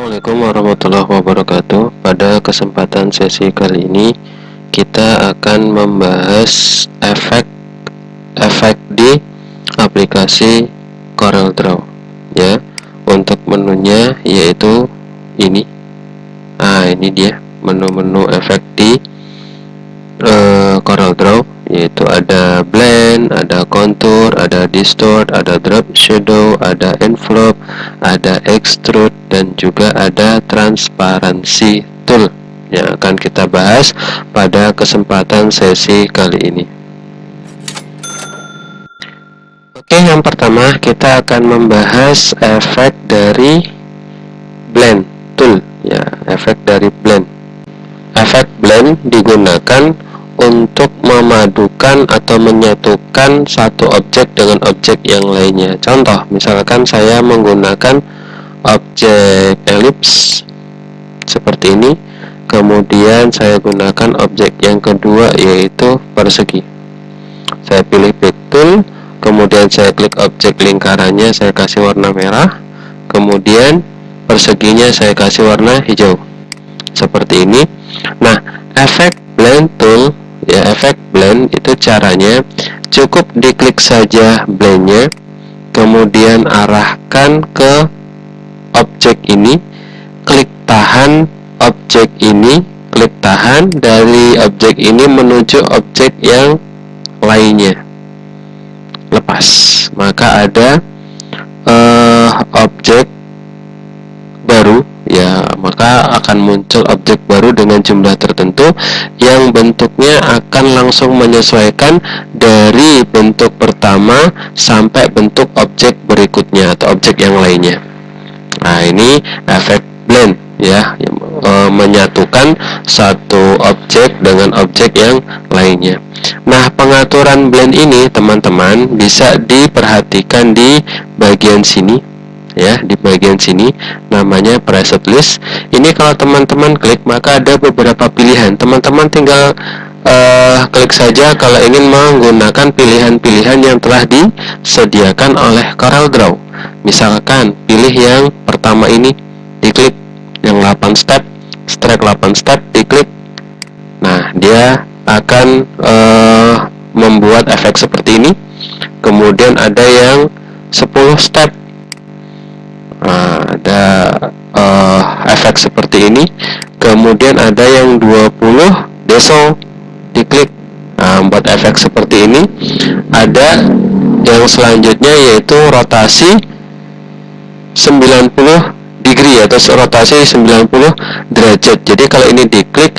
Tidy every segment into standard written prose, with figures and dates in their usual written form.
Assalamualaikum warahmatullahi wabarakatuh. Pada kesempatan sesi kali ini kita akan membahas efek di aplikasi CorelDRAW ya. Untuk menunya yaitu ini. Ini dia menu-menu efek di CorelDRAW, yaitu ada blend, ada contour, ada distort, ada drop shadow, ada envelope, ada extrude, dan juga ada transparansi tool yang akan kita bahas pada kesempatan sesi kali ini. Oke, yang pertama kita akan membahas efek dari blend tool ya, efek dari blend. Efek blend digunakan untuk memadukan atau menyatukan satu objek dengan objek yang lainnya. Contoh, misalkan saya menggunakan objek elips seperti ini, kemudian saya gunakan objek yang kedua yaitu persegi. Saya pilih pick tool, kemudian saya klik objek lingkarannya, saya kasih warna merah, kemudian perseginya saya kasih warna hijau seperti ini. Nah, efek blend tool ya, efek blend itu caranya cukup diklik saja blendnya, kemudian arahkan ke objek ini, klik tahan objek ini, klik tahan dari objek ini menuju objek yang lainnya, lepas, maka ada objek baru ya, maka akan muncul objek baru dengan jumlah tertentu yang bentuknya akan langsung menyesuaikan dari bentuk pertama sampai bentuk objek berikutnya atau objek yang lainnya. Nah, ini efek blend ya, menyatukan satu objek dengan objek yang lainnya. Nah, pengaturan blend ini teman-teman bisa diperhatikan di bagian sini ya, di bagian sini namanya preset list. Ini kalau teman-teman klik maka ada beberapa pilihan. Teman-teman tinggal klik saja kalau ingin menggunakan pilihan-pilihan yang telah disediakan oleh CorelDRAW. Misalkan pilih yang pertama ini, diklik yang 8 step, strike 8 step, diklik. Nah, dia akan membuat efek seperti ini. Kemudian ada yang 10 step, ada efek seperti ini. Kemudian ada yang 20 deso, diklik, buat efek seperti ini. Ada yang selanjutnya yaitu rotasi 90 degree atau rotasi 90 derajat. Jadi kalau ini diklik,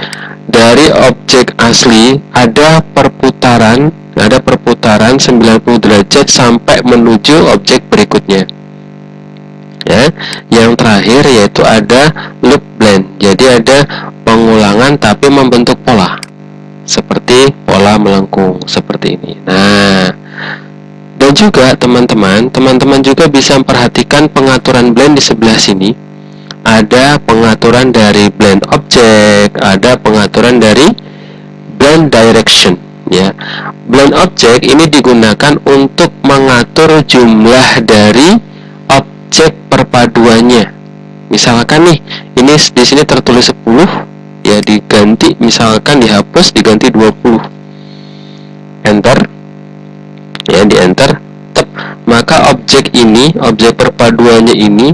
dari objek asli ada perputaran 90 derajat sampai menuju objek berikutnya. Ya, yang terakhir yaitu ada loop blend. Jadi ada pengulangan tapi membentuk pola, seperti pola melengkung seperti ini. Nah, dan juga teman-teman juga bisa memperhatikan pengaturan blend di sebelah sini. Ada pengaturan dari blend object, ada pengaturan dari blend direction ya. Blend object ini digunakan untuk mengatur jumlah dari objek perpaduannya. Misalkan nih, ini di sini tertulis 10 ya, diganti, misalkan dihapus, diganti 20. Enter. Ya, di enter. Maka objek ini, objek perpaduannya ini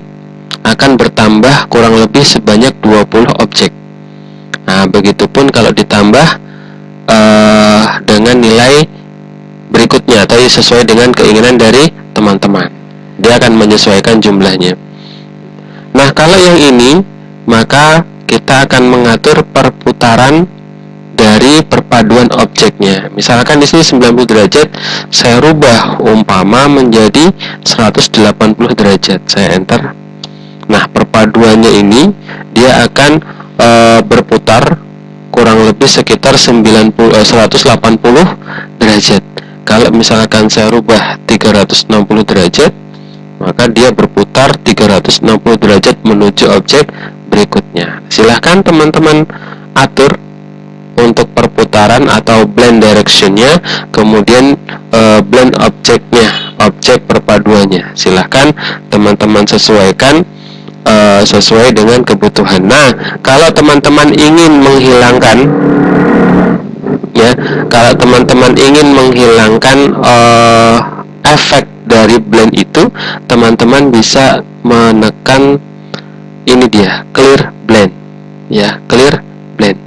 akan bertambah kurang lebih sebanyak 20 objek. Nah, begitupun kalau ditambah dengan nilai berikutnya atau sesuai dengan keinginan dari teman-teman. Dia akan menyesuaikan jumlahnya. Nah, kalau yang ini, maka kita akan mengatur perputaran dari perpaduan objeknya. Misalkan di sini 90 derajat, saya rubah umpama menjadi 180 derajat. Saya enter. Nah, perpaduannya ini dia akan berputar kurang lebih sekitar 180 derajat. Kalau misalkan saya rubah 360 derajat, maka dia berputar 360 derajat menuju objek berikutnya. Silahkan teman-teman atur untuk perputaran atau blend directionnya, kemudian blend objeknya, objek perpaduannya. Silahkan teman-teman sesuaikan sesuai dengan kebutuhan. Nah, kalau teman-teman ingin menghilangkan, ya, kalau teman-teman ingin menghilangkan efek dari blend itu, teman-teman bisa menekan ini dia, clear blend, ya, clear blend.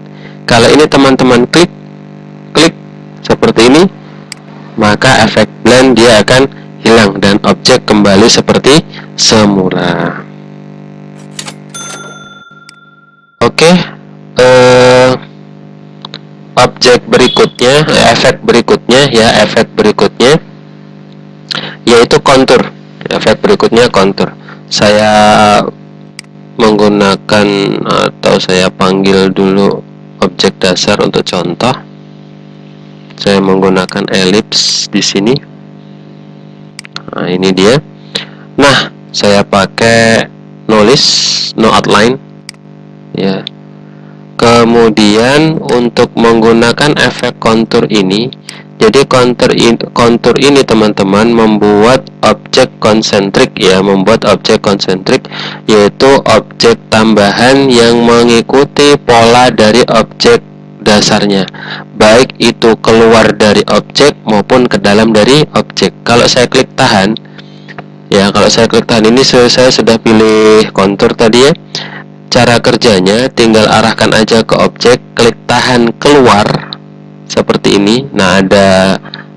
Kalau ini teman-teman klik seperti ini, maka efek blend dia akan hilang dan objek kembali seperti semula. Oke, objek berikutnya, efek berikutnya, ya, efek berikutnya yaitu kontur. Efek berikutnya kontur. Saya menggunakan atau saya panggil dulu objek dasar untuk contoh. Saya menggunakan elips di sini. Nah, ini dia. Nah, saya pakai no list, no outline, ya. Kemudian untuk menggunakan efek kontur ini, jadi kontur ini teman-teman membuat objek konsentrik, ya, membuat objek konsentrik, yaitu objek tambahan yang mengikuti pola dari objek dasarnya, baik itu keluar dari objek maupun ke dalam dari objek. Kalau saya klik tahan, ya, kalau saya klik tahan ini saya sudah pilih kontur tadi, ya. Cara kerjanya tinggal arahkan aja ke objek, klik tahan keluar seperti ini. Nah,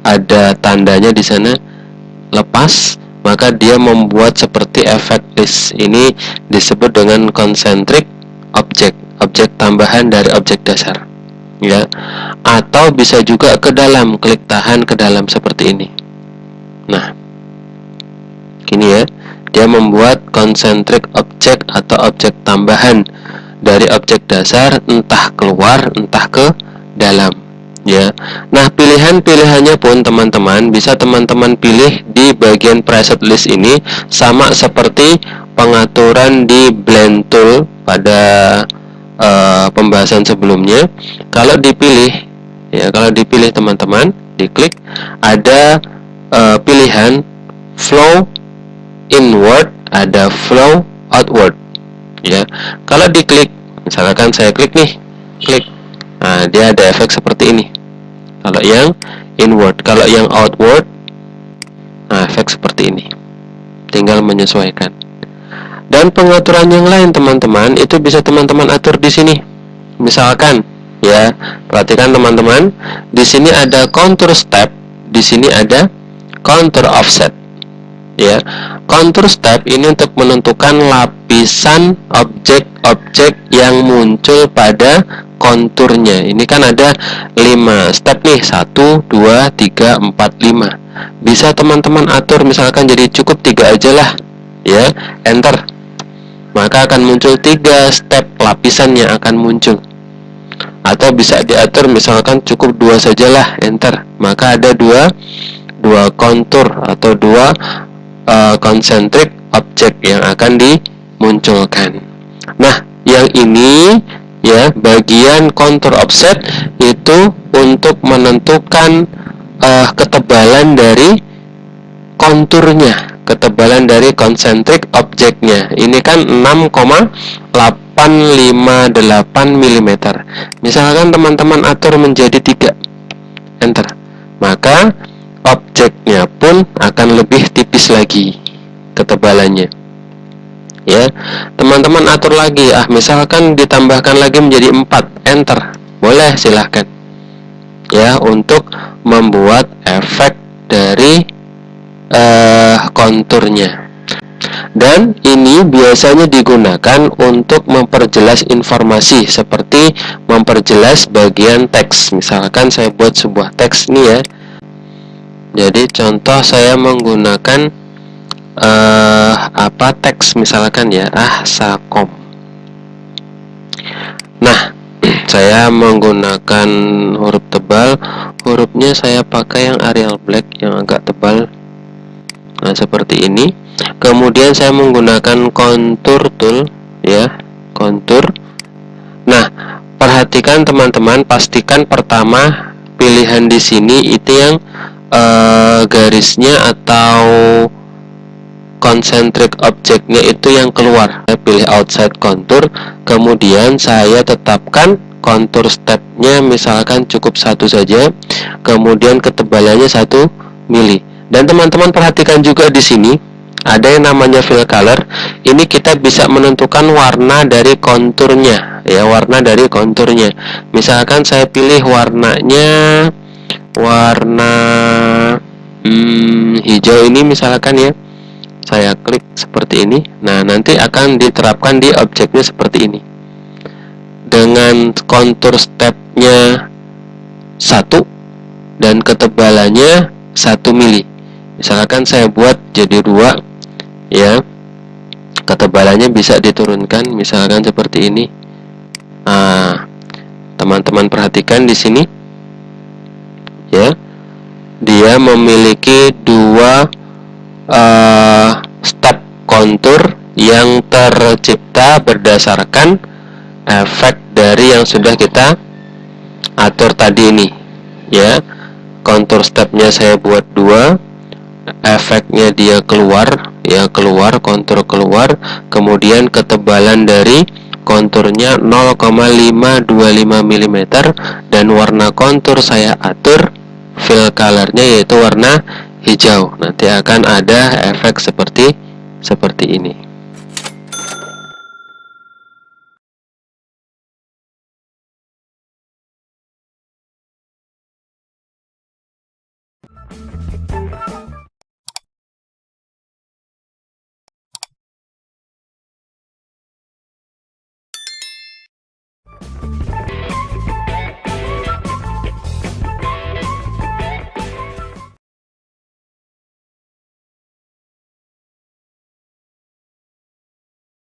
ada tandanya di sana, lepas, maka dia membuat seperti efek list. Ini disebut dengan concentric object, objek tambahan dari objek dasar, ya. Atau bisa juga ke dalam, klik tahan ke dalam seperti ini. Nah, gini, ya, dia membuat concentric object atau objek tambahan dari objek dasar, entah keluar entah ke dalam, ya. Nah, pilihannya pun teman-teman bisa teman-teman pilih di bagian preset list ini, sama seperti pengaturan di blend tool pada pembahasan sebelumnya. Kalau dipilih, ya, kalau dipilih teman-teman, diklik, ada pilihan flow inward, ada flow outward, ya. Kalau diklik, misalkan saya klik nih, nah, dia ada efek seperti ini. Kalau yang inward, kalau yang outward, nah, efek seperti ini. Tinggal menyesuaikan. Dan pengaturan yang lain teman-teman itu bisa teman-teman atur di sini. Misalkan, ya, perhatikan teman-teman, di sini ada contour step, di sini ada contour offset, ya. Contour step ini untuk menentukan lapisan objek-objek yang muncul pada konturnya. Ini kan ada 5 step nih, 1, 2, 3, 4, 5. Bisa teman-teman atur, misalkan jadi cukup 3 aja lah, ya, enter. Maka akan muncul 3 step lapisan yang akan muncul. Atau bisa diatur misalkan cukup 2 sajalah, enter. Maka ada dua kontur atau 2 concentric object yang akan dimunculkan. Nah, yang ini, ya, bagian contour offset itu untuk menentukan ketebalan dari konturnya, ketebalan dari concentric objeknya. Ini kan 6,858 mm. Misalkan teman-teman atur menjadi 3, enter. Maka objeknya pun akan lebih tipis lagi ketebalannya, ya. Teman-teman atur lagi, misalkan ditambahkan lagi menjadi 4, enter. Boleh, silahkan, ya, untuk membuat efek dari konturnya. Dan ini biasanya digunakan untuk memperjelas informasi, seperti memperjelas bagian teks. Misalkan saya buat sebuah teks nih, ya. Jadi contoh saya menggunakan teks misalkan, ya, Sakom. Nah, saya menggunakan huruf tebal, hurufnya saya pakai yang Arial Black yang agak tebal. Nah, seperti ini. Kemudian saya menggunakan contour tool, ya, contour. Nah, perhatikan teman-teman, pastikan pertama pilihan di sini itu yang garisnya atau concentric objeknya itu yang keluar. Saya pilih outside contour, kemudian saya tetapkan kontur stepnya misalkan cukup 1 saja, kemudian ketebalannya 1 mili. Dan teman-teman perhatikan juga di sini ada yang namanya fill color. Ini kita bisa menentukan warna dari konturnya, ya, warna dari konturnya. Misalkan saya pilih warnanya warna hijau ini misalkan, ya. Saya klik seperti ini. Nah, nanti akan diterapkan di objeknya seperti ini. Dengan kontur stepnya 1 dan ketebalannya 1 mili. Misalkan saya buat jadi 2, ya. Ketebalannya bisa diturunkan misalkan seperti ini. Nah, teman-teman perhatikan di sini, ya. Dia memiliki 2 step kontur yang tercipta berdasarkan efek dari yang sudah kita atur tadi ini, ya. Kontur stepnya saya buat 2, efeknya dia keluar, ya, keluar, kontur keluar, kemudian ketebalan dari konturnya 0,525 mm dan warna kontur saya atur fill colornya yaitu warna hijau. Nanti akan ada efek seperti ini.